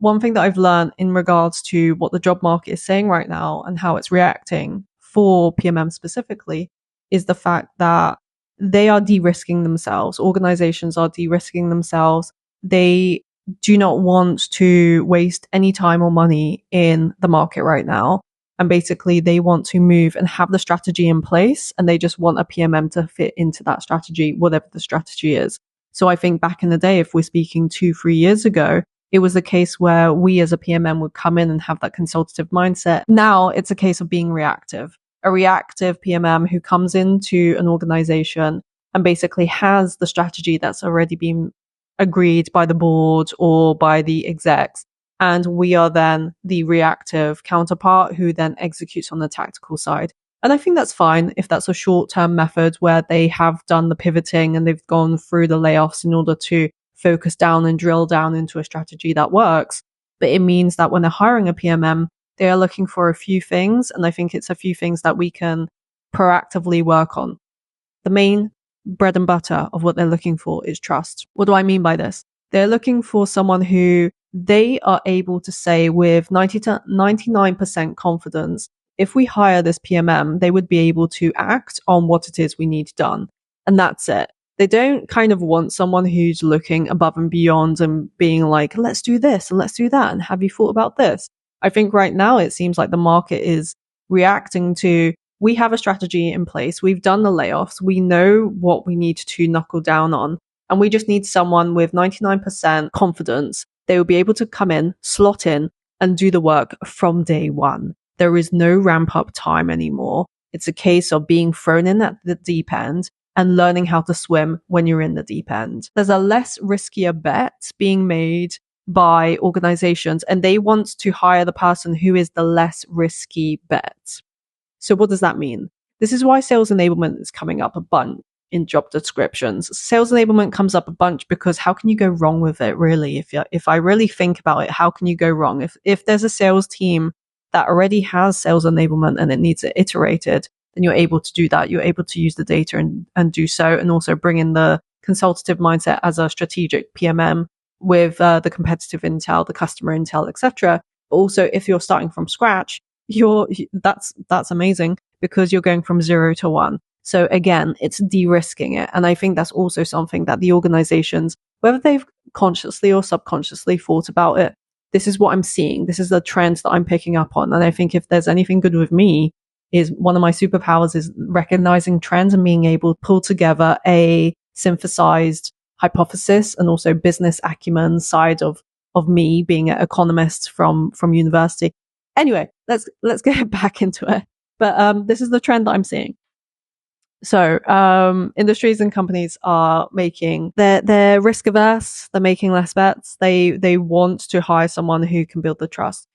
one thing that I've learned in regards to what the job market is saying right now and how it's reacting for PMM specifically is the fact that they are de-risking themselves. Organizations are de-risking themselves. They do not want to waste any time or money in the market right now. And basically they want to move and have the strategy in place, and they just want a PMM to fit into that strategy, whatever the strategy is. So I think back in the day, if we're speaking 2-3 years ago, it was a case where we as a PMM would come in and have that consultative mindset. Now it's a case of being reactive. A reactive PMM who comes into an organization and basically has the strategy that's already been agreed by the board or by the execs. And we are then the reactive counterpart who then executes on the tactical side. And I think that's fine if that's a short-term method where they have done the pivoting and they've gone through the layoffs in order to focus down and drill down into a strategy that works. But it means that when they're hiring a PMM, they are looking for a few things. And I think it's a few things that we can proactively work on. The main bread and butter of what they're looking for is trust. What do I mean by this? They're looking for someone who they are able to say with 90 to 99% confidence, if we hire this PMM, they would be able to act on what it is we need done. And that's it. They don't kind of want someone who's looking above and beyond and being like, let's do this and let's do that. And have you thought about this? I think right now it seems like the market is reacting to, we have a strategy in place. We've done the layoffs. We know what we need to knuckle down on. And we just need someone with 99% confidence. They will be able to come in, slot in, and do the work from day one. There is no ramp up time anymore. It's a case of being thrown in at the deep end and learning how to swim when you're in the deep end. There's a less riskier bet being made by organizations, and they want to hire the person who is the less risky bet. So what does that mean? This is why sales enablement is coming up a bunch in job descriptions. Sales enablement comes up a bunch because how can you go wrong with it, really? If I really think about it, how can you go wrong? If there's a sales team that already has sales enablement and it needs it iterated, then you're able to do that. You're able to use the data and do so, and also bring in the consultative mindset as a strategic PMM with the competitive intel, the customer intel, etc. But also, if you're starting from scratch, that's amazing because you're going from 0 to 1. So again, it's de-risking it. And I think that's also something that the organizations, whether they've consciously or subconsciously thought about it, this is what I'm seeing. This is the trends that I'm picking up on. And I think if there's anything good with me, is one of my superpowers is recognizing trends and being able to pull together a synthesized hypothesis and also business acumen side of me being an economist from university. Anyway, let's get back into it. But this is the trend that I'm seeing. So industries and companies are making, they're risk averse, they're making less bets. They want to hire someone who can build the trust.